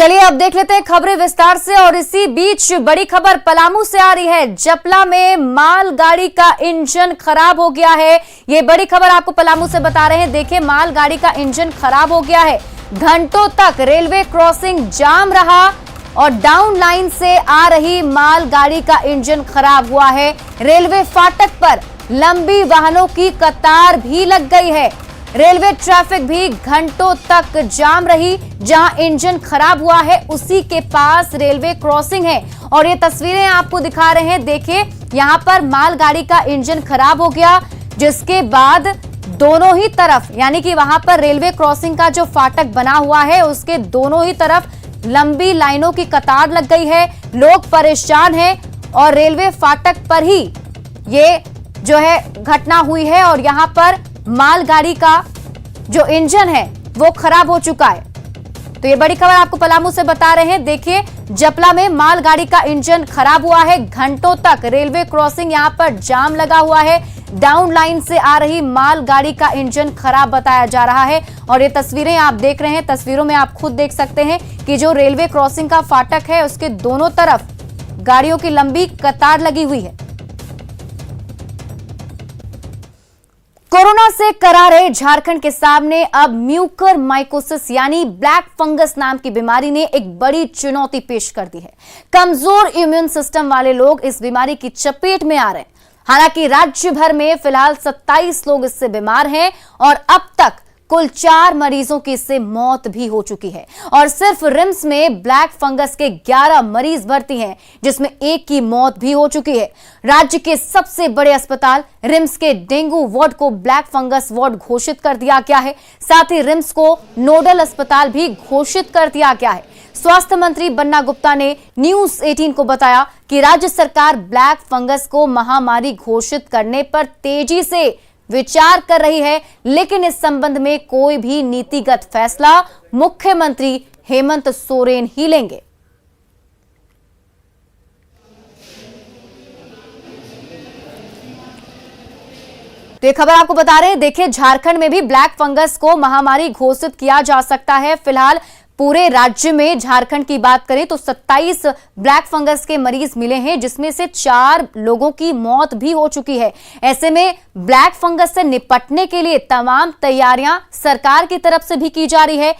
चलिए अब देख लेते हैं खबरें विस्तार से। और इसी बीच बड़ी खबर पलामू से आ रही है। जपला में मालगाड़ी का इंजन खराब हो गया है। ये बड़ी खबर आपको पलामू से बता रहे हैं। देखिए, मालगाड़ी का इंजन खराब हो गया है। घंटों तक रेलवे क्रॉसिंग जाम रहा और डाउन लाइन से आ रही मालगाड़ी का इंजन खराब हुआ है। रेलवे फाटक पर लंबी वाहनों की कतार भी लग गई है। रेलवे ट्रैफिक भी घंटों तक जाम रही। जहां इंजन खराब हुआ है उसी के पास रेलवे क्रॉसिंग है और ये तस्वीरें आपको दिखा रहे हैं। देखिए, यहां पर मालगाड़ी का इंजन खराब हो गया, जिसके बाद दोनों ही तरफ, यानी कि वहां पर रेलवे क्रॉसिंग का जो फाटक बना हुआ है उसके दोनों ही तरफ लंबी लाइनों की कतार लग गई है। लोग परेशान हैं और रेलवे फाटक पर ही ये जो है घटना हुई है और यहां पर मालगाड़ी का जो इंजन है वो खराब हो चुका है। तो ये बड़ी खबर आपको पलामू से बता रहे हैं। देखिए, जपला में मालगाड़ी का इंजन खराब हुआ है। घंटों तक रेलवे क्रॉसिंग यहां पर जाम लगा हुआ है। डाउन लाइन से आ रही मालगाड़ी का इंजन खराब बताया जा रहा है और ये तस्वीरें आप देख रहे हैं। तस्वीरों में आप खुद देख सकते हैं कि जो रेलवे क्रॉसिंग का फाटक है उसके दोनों तरफ गाड़ियों की लंबी कतार लगी हुई है। कोरोना से करारे झारखंड के सामने अब म्यूकरमाइकोसिस यानी ब्लैक फंगस नाम की बीमारी ने एक बड़ी चुनौती पेश कर दी है। कमजोर इम्यून सिस्टम वाले लोग इस बीमारी की चपेट में आ रहे हैं। हालांकि राज्य भर में फिलहाल 27 लोग इससे बीमार हैं और अब तक कुल 4 मरीजों की इससे मौत भी हो चुकी है। और सिर्फ रिम्स में ब्लैक फंगस के 11 मरीज भर्ती हैं, जिसमें एक की मौत भी हो चुकी है। राज्य के सबसे बड़े अस्पताल रिम्स के डेंगू वार्ड को ब्लैक फंगस वार्ड घोषित कर दिया गया है। साथ ही रिम्स को नोडल अस्पताल भी घोषित कर दिया गया है। स्वास्थ्य मंत्री बन्ना गुप्ता ने न्यूज 18 को बताया कि राज्य सरकार ब्लैक फंगस को महामारी घोषित करने पर तेजी से विचार कर रही है, लेकिन इस संबंध में कोई भी नीतिगत फैसला मुख्यमंत्री हेमंत सोरेन ही लेंगे। तो ये खबर आपको बता रहे हैं। देखिए, झारखंड में भी ब्लैक फंगस को महामारी घोषित किया जा सकता है। फिलहाल पूरे राज्य में झारखंड की बात करें तो 27 ब्लैक फंगस के मरीज मिले हैं, जिसमें से 4 लोगों की मौत भी हो चुकी है। ऐसे में ब्लैक फंगस से निपटने के लिए तमाम तैयारियां सरकार की तरफ से भी की जा रही है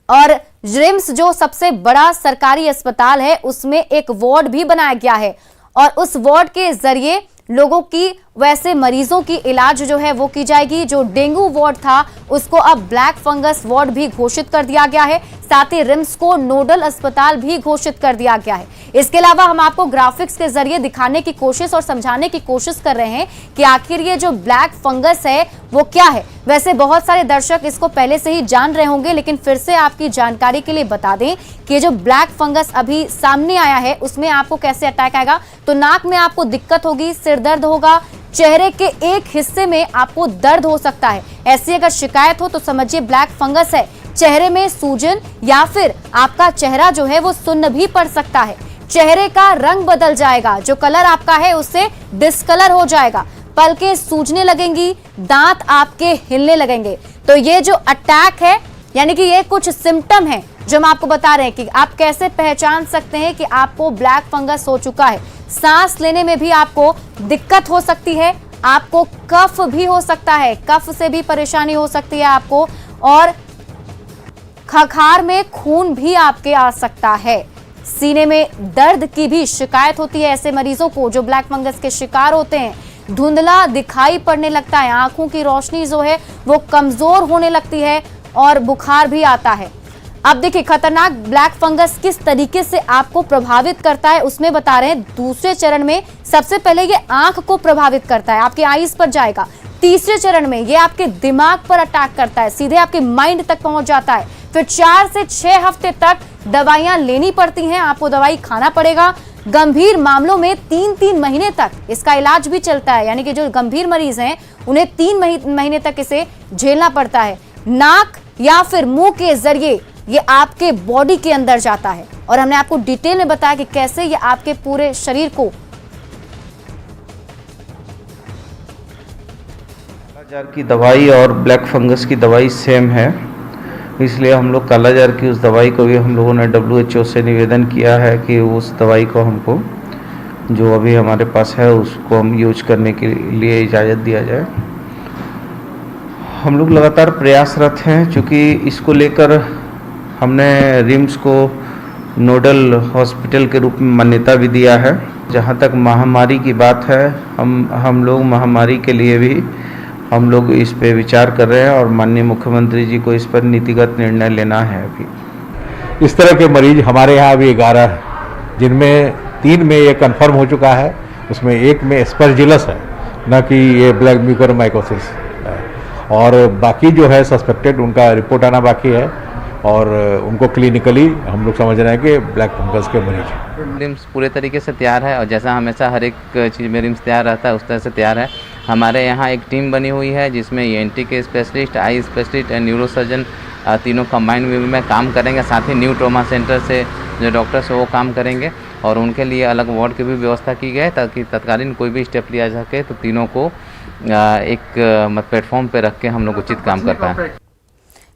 और रिम्स जो सबसे बड़ा सरकारी अस्पताल है उसमें एक वार्ड भी बनाया गया है और उस वार्ड के जरिए लोगों की, वैसे मरीजों की इलाज जो है वो की जाएगी। जो डेंगू वार्ड था उसको अब ब्लैक फंगस वार्ड भी घोषित कर दिया गया है। साथ ही रिम्स को नोडल अस्पताल भी घोषित कर दिया गया है। इसके अलावा हम आपको ग्राफिक्स के जरिए दिखाने की कोशिश और समझाने की कोशिश कर रहे हैं कि आखिर ये जो ब्लैक फंगस है वो क्या है। वैसे बहुत सारे दर्शक इसको पहले से ही जान रहे होंगे, लेकिन फिर से आपकी जानकारी के लिए बता दें कि जो ब्लैक फंगस अभी सामने आया है उसमें आपको कैसे अटैक आएगा। तो नाक में आपको दिक्कत होगी, सिर दर्द होगा, चेहरे के एक हिस्से में आपको दर्द हो सकता है। ऐसी अगर शिकायत हो तो समझिए ब्लैक फंगस है। चेहरे में सूजन या फिर आपका चेहरा जो है वो सुन्न भी पड़ सकता है। चेहरे का रंग बदल जाएगा, जो कलर आपका है उससे डिस्कलर हो जाएगा। पलकें सूजने लगेंगी, दांत आपके हिलने लगेंगे। तो ये जो अटैक है, यानी कि ये कुछ सिम्टम है जो हम आपको बता रहे हैं कि आप कैसे पहचान सकते हैं कि आपको ब्लैक फंगस हो चुका है। सांस लेने में भी आपको दिक्कत हो सकती है, आपको कफ भी हो सकता है, कफ से भी परेशानी हो सकती है आपको, और खखार में खून भी आपके आ सकता है। सीने में दर्द की भी शिकायत होती है ऐसे मरीजों को जो ब्लैक फंगस के शिकार होते हैं। धुंधला दिखाई पड़ने लगता है, आंखों की रोशनी जो है वो कमजोर होने लगती है और बुखार भी आता है। अब देखिए, खतरनाक ब्लैक फंगस किस तरीके से आपको प्रभावित करता है उसमें बता रहे हैं। दूसरे चरण में सबसे पहले ये आंख को प्रभावित करता है, आपके आईज पर जाएगा। तीसरे चरण में ये आपके दिमाग पर अटैक करता है, सीधे आपके माइंड तक पहुंच जाता है। फिर 4 से 6 हफ्ते तक दवाइयां लेनी पड़ती हैं, आपको दवाई खाना पड़ेगा। गंभीर मामलों में 3-3 महीने तक इसका इलाज भी चलता है, यानी कि जो गंभीर मरीज हैं उन्हें 3 महीने तक इसे झेलना पड़ता है। नाक या फिर मुंह के जरिए ये आपके बॉडी के अंदर जाता है और हमने आपको डिटेल में बताया कि कैसे ये आपके पूरे शरीर को। जार की दवाई और ब्लैक फंगस की दवाई सेम है। इसलिए हम लोग कालाजार की उस दवाई को भी हम लोगों ने WHO से निवेदन किया है कि उस दवाई को हमको जो अभी हमारे पास है उसको हम यूज करने के लिए इजाज़त दिया जाए। हम लोग लगातार प्रयासरत हैं, चूँकि इसको लेकर हमने रिम्स को नोडल हॉस्पिटल के रूप में मान्यता भी दिया है। जहाँ तक महामारी की बात है, हम लोग महामारी के लिए भी हम लोग इस पे विचार कर रहे हैं और माननीय मुख्यमंत्री जी को इस पर नीतिगत निर्णय लेना है। अभी इस तरह के मरीज हमारे यहाँ अभी 11 हैं, जिनमें 3 में ये कंफर्म हो चुका है, उसमें 1 में एस्परजिलस है, न कि ये ब्लैक म्यूकोरमाइकोसिस है, और बाकी जो है सस्पेक्टेड उनका रिपोर्ट आना बाकी है और उनको क्लिनिकली हम लोग समझ रहे हैं कि ब्लैक फंगस के मरीज हैं। रिम्स पूरे तरीके से तैयार है और जैसा हमेशा हर एक चीज़ में रिम्स तैयार रहता है उस तरह से तैयार है। हमारे यहाँ एक टीम बनी हुई है जिसमें ENT के specialist, eye specialist and neurosurgeon तीनों कंबाइंड वे में काम करेंगे। साथ ही न्यू ट्रॉमा सेंटर से जो डॉक्टर्स हैं वो काम करेंगे और उनके लिए अलग वार्ड की भी व्यवस्था की गई है ताकि तत्कालीन कोई भी स्टेप लिया जा सके तो तीनों को एक प्लेटफॉर्म पे रख के हम लोग उचित काम कर पाएँ।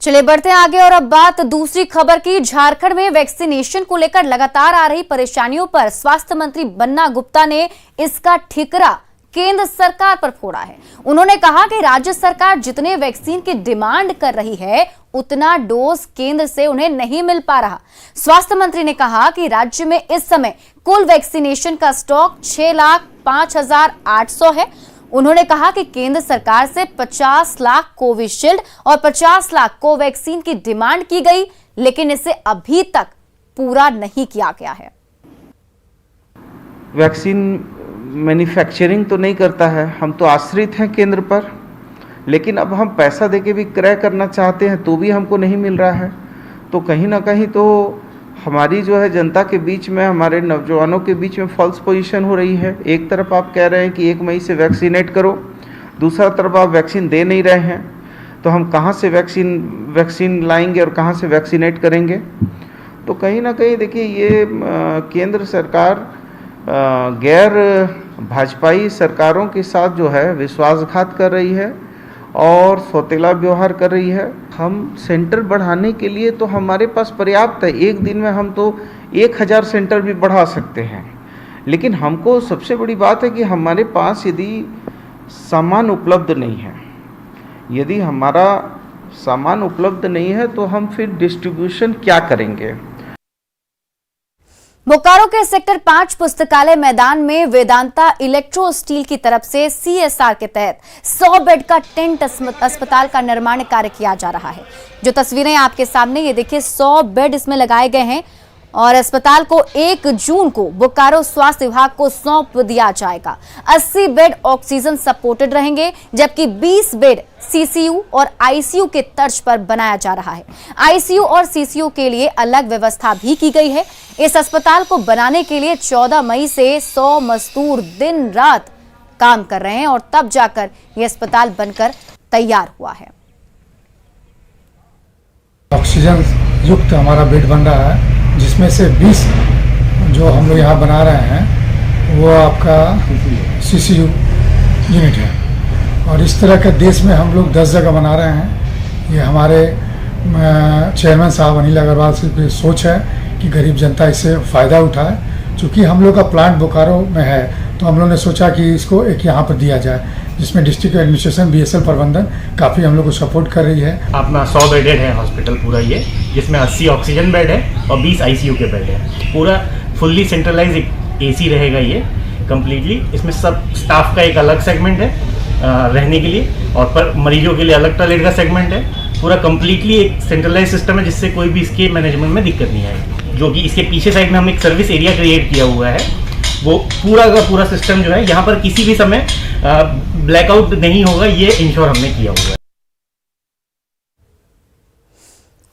चलिए बढ़ते हैं आगे और अब बात दूसरी खबर की। झारखंड में वैक्सीनेशन को लेकर लगातार आ रही परेशानियों पर स्वास्थ्य मंत्री बन्ना गुप्ता ने इसका ठिकरा केंद्र सरकार पर फोड़ा है। उन्होंने कहा कि राज्य सरकार जितने वैक्सीन की डिमांड कर रही है उतना डोज केंद्र से उन्हें नहीं मिल पा रहा। स्वास्थ्य मंत्री ने कहा कि राज्य में इस समय कुल वैक्सीनेशन का स्टॉक 6,05,800 है। उन्होंने कहा कि केंद्र सरकार से 50 लाख कोविशील्ड और 50 लाख कोवैक्सीन की डिमांड की गई, लेकिन इसे अभी तक पूरा नहीं किया गया है। वैक्सीन मैन्युफैक्चरिंग तो नहीं करता है, हम तो आश्रित हैं केंद्र पर, लेकिन अब हम पैसा देके भी क्रय करना चाहते हैं तो भी हमको नहीं मिल रहा है। तो कहीं ना कहीं तो हमारी जो है जनता के बीच में, हमारे नौजवानों के बीच में फॉल्स पोजीशन हो रही है। एक तरफ आप कह रहे हैं कि 1 मई से वैक्सीनेट करो, दूसरा तरफ आप वैक्सीन दे नहीं रहे हैं, तो हम कहाँ से वैक्सीन लाएंगे और कहाँ से वैक्सीनेट करेंगे। तो कहीं ना कहीं देखिए ये केंद्र सरकार गैर भाजपाई सरकारों के साथ जो है विश्वासघात कर रही है और सौतेला व्यवहार कर रही है। हम सेंटर बढ़ाने के लिए तो हमारे पास पर्याप्त है, एक दिन में हम तो 1000 सेंटर भी बढ़ा सकते हैं, लेकिन हमको सबसे बड़ी बात है कि हमारे पास यदि सामान उपलब्ध नहीं है, यदि हमारा सामान उपलब्ध नहीं है तो हम फिर डिस्ट्रीब्यूशन क्या करेंगे। बोकारो के सेक्टर 5 पुस्तकालय मैदान में वेदांता इलेक्ट्रो स्टील की तरफ से CSR के तहत 100 बेड का टेंट अस्पताल का निर्माण कार्य किया जा रहा है। जो तस्वीरें आपके सामने ये देखिए, 100 बेड इसमें लगाए गए हैं और अस्पताल को 1 जून को बोकारो स्वास्थ्य विभाग को सौंप दिया जाएगा। 80 बेड ऑक्सीजन सपोर्टेड रहेंगे, जबकि 20 बेड CCU और ICU के तर्ज पर बनाया जा रहा है। ICU और CCU के लिए अलग व्यवस्था भी की गई है। इस अस्पताल को बनाने के लिए 14 मई से 100 मजदूर दिन रात काम कर रहे हैं और तब जाकर यह अस्पताल बनकर तैयार हुआ है। ऑक्सीजन युक्त हमारा बेड बन रहा है, जिसमें से 20 जो हम लोग यहाँ बना रहे हैं वो आपका CCU यूनिट है। और इस तरह के देश में हम लोग 10 जगह बना रहे हैं। ये हमारे चेयरमैन साहब अनिल अग्रवाल की सोच है कि गरीब जनता इससे फ़ायदा उठाए। चूँकि हम लोग का प्लांट बोकारो में है तो हम लोग ने सोचा कि इसको एक यहाँ पर दिया जाए, जिसमें डिस्ट्रिक्ट एडमिनिस्ट्रेशन BSL प्रबंधन काफ़ी हम लोग को सपोर्ट कर रही है। अपना 100 बेडेड है हॉस्पिटल पूरा ये, जिसमें 80 ऑक्सीजन बेड है और 20 ICU के बेड है। पूरा फुल्ली सेंट्रलाइज AC रहेगा ये कम्प्लीटली। इसमें सब स्टाफ का एक अलग सेगमेंट है रहने के लिए, और पर मरीजों के लिए अलग टॉयलेट का सेगमेंट है। पूरा कम्प्लीटली एक सेंट्रलाइज सिस्टम है, जिससे कोई भी इसके मैनेजमेंट में दिक्कत नहीं आएगी। जो कि इसके पीछे साइड में हम एक सर्विस एरिया क्रिएट किया हुआ है, वो पूरा का पूरा सिस्टम जो है यहाँ पर किसी भी समय ब्लैकआउट नहीं होगा, ये इंश्योर हमने किया हुआ है।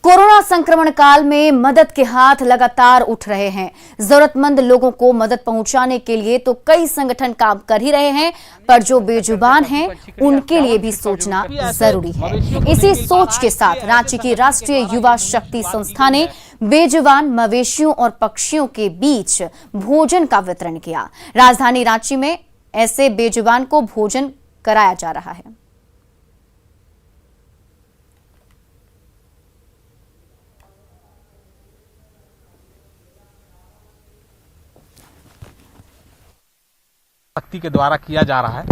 कोरोना संक्रमण काल में मदद के हाथ लगातार उठ रहे हैं। जरूरतमंद लोगों को मदद पहुंचाने के लिए तो कई संगठन काम कर ही रहे हैं, पर जो बेजुबान हैं उनके लिए भी सोचना जरूरी है। इसी सोच के साथ रांची की राष्ट्रीय युवा शक्ति संस्था ने बेजुबान मवेशियों और पक्षियों के बीच भोजन का वितरण किया। राजधानी रांची में ऐसे बेजुबान को भोजन कराया जा रहा है। शक्ति के द्वारा किया जा रहा है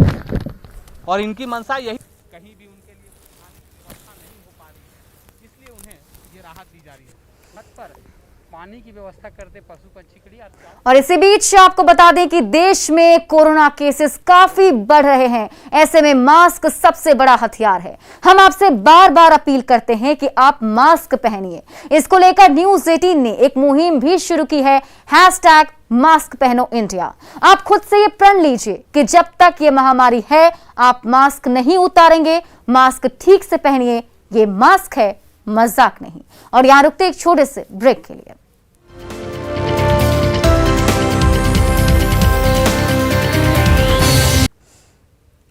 और इनकी मंशा यही कहीं भी उनके लिए खाने की व्यवस्था नहीं हो पा रही है, इसलिए उन्हें ये राहत दी जा रही है। छत पर पानी की व्यवस्था करते पशु पक्षी के लिए। और इसी बीच आपको बता दें कि देश में कोरोना केसेस काफी बढ़ रहे हैं। ऐसे में मास्क सबसे बड़ा हथियार है। हम आपसे बार बार अपील करते हैं कि आप मास्क पहनिए। इसको लेकर न्यूज 18 ने एक मुहिम भी शुरू की है, #मास्क पहनो इंडिया। आप खुद से ये प्रण लीजिए कि जब तक ये महामारी है आप मास्क नहीं उतारेंगे। मास्क ठीक से पहनिए, ये मास्क है, मजाक नहीं। और यहां रुकते एक छोटे से ब्रेक के लिए।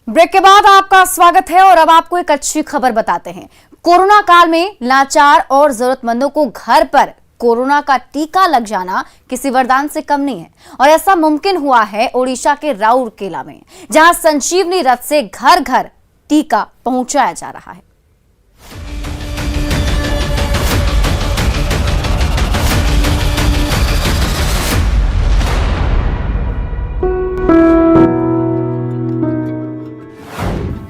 ब्रेक के बाद आपका स्वागत है और अब आपको एक अच्छी खबर बताते हैं। कोरोना काल में लाचार और जरूरतमंदों को घर पर कोरोना का टीका लग जाना किसी वरदान से कम नहीं है और ऐसा मुमकिन हुआ है ओडिशा के राउरकेला में, जहां संजीवनी रथ से घर घर टीका पहुंचाया जा रहा है।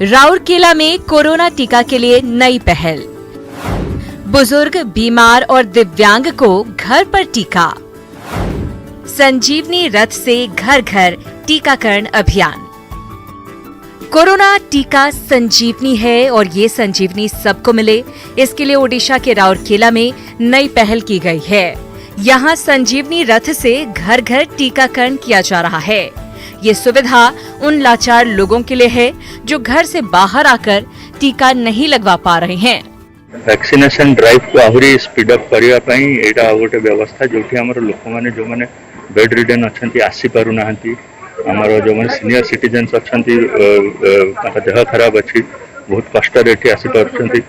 राउरकेला में कोरोना टीका के लिए नई पहल। बुजुर्ग, बीमार और दिव्यांग को घर पर टीका। संजीवनी रथ से घर घर टीकाकरण अभियान। कोरोना टीका संजीवनी है और ये संजीवनी सबको मिले, इसके लिए ओडिशा के राउरकेला में नई पहल की गई है। यहाँ संजीवनी रथ से घर घर टीकाकरण किया जा रहा है। ये सुविधा उन लाचार लोगों के लिए है जो घर से बाहर आकर टीका नहीं लगवा पा रहे हैं। वैक्सीनेशन ड्राइव को आहुरी स्पीड अप करने पई एटा गोटे व्यवस्था जोठी हमर लोक माने जो माने बेड रिडन अछंती आसी पारु नाहंती, हमर जो माने सीनियर सिटीजन्स अछंती ताका देह खराब अछि, बहुत कष्ट रे एठी आसी पारुछंती,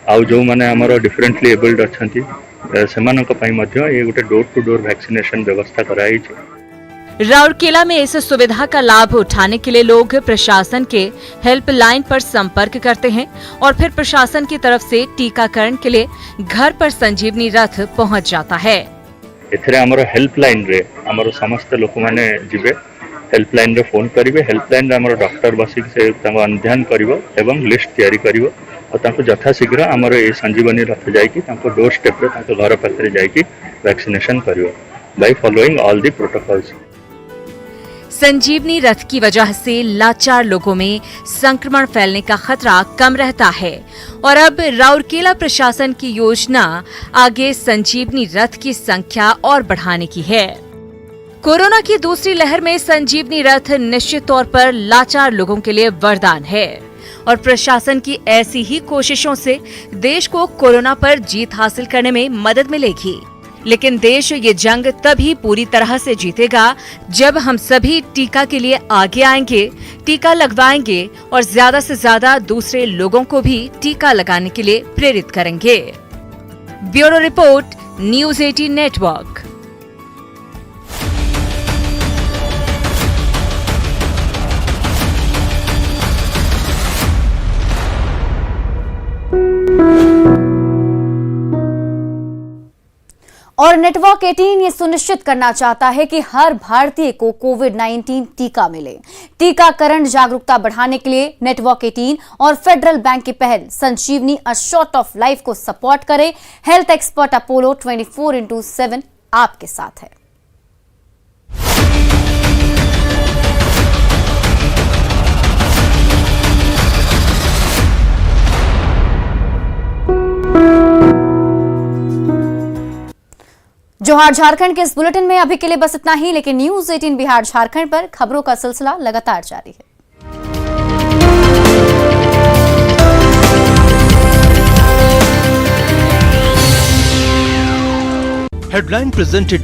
आ जो माने हमर डिफरेंटली एबल्ड अछंती सेमानक पई मध्य ए गोटे डोर टू डोर वैक्सीनेशन व्यवस्था कराई छै। राउरकेला में इस सुविधा का लाभ उठाने के लिए लोग प्रशासन के हेल्पलाइन पर संपर्क करते हैं और फिर प्रशासन की तरफ से टीकाकरण के लिए घर पर संजीवनी रथ पहुंच जाता है। एथरे हमर हेल्पलाइन रे हमर समस्त लोक माने जिबे, हेल्पलाइन रे फोन करिवे, हेल्पलाइन रे हमर डॉक्टर बसी से तांको अध्ययन करिवो एवं लिस्ट तैयारी करिवो और तांको यथाशीघ्र हमर ए संजीवनी रथ जाई कि तांको डोर स्टेप रे तांको घर पाखरे जाई कि वैक्सीनेशन करिवो by following all the protocols. Sanjeevani रथ की वजह से लाचार लोगों में संक्रमण फैलने का खतरा कम रहता है और अब राउरकेला प्रशासन की योजना आगे संजीवनी रथ की संख्या और बढ़ाने की है। कोरोना की दूसरी लहर में संजीवनी रथ निश्चित तौर पर लाचार लोगों के लिए वरदान है और प्रशासन की ऐसी ही कोशिशों से देश को कोरोना पर जीत हासिल करने में मदद मिलेगी। लेकिन देश ये जंग तभी पूरी तरह से जीतेगा जब हम सभी टीका के लिए आगे आएंगे, टीका लगवाएंगे और ज्यादा से ज्यादा दूसरे लोगों को भी टीका लगाने के लिए प्रेरित करेंगे। Bureau report, news 18 network. और नेटवर्क 18 ये सुनिश्चित करना चाहता है कि हर भारतीय को कोविड-19 टीका मिले। टीकाकरण जागरूकता बढ़ाने के लिए नेटवर्क 18 और फेडरल बैंक की पहल संजीवनी अ शॉट ऑफ लाइफ को सपोर्ट करे। हेल्थ एक्सपर्ट अपोलो 24/7 आपके साथ है। जोहार झारखंड के इस बुलेटिन में अभी के लिए बस इतना ही, लेकिन न्यूज 18 बिहार झारखंड पर खबरों का सिलसिला लगातार जारी है। Headline presented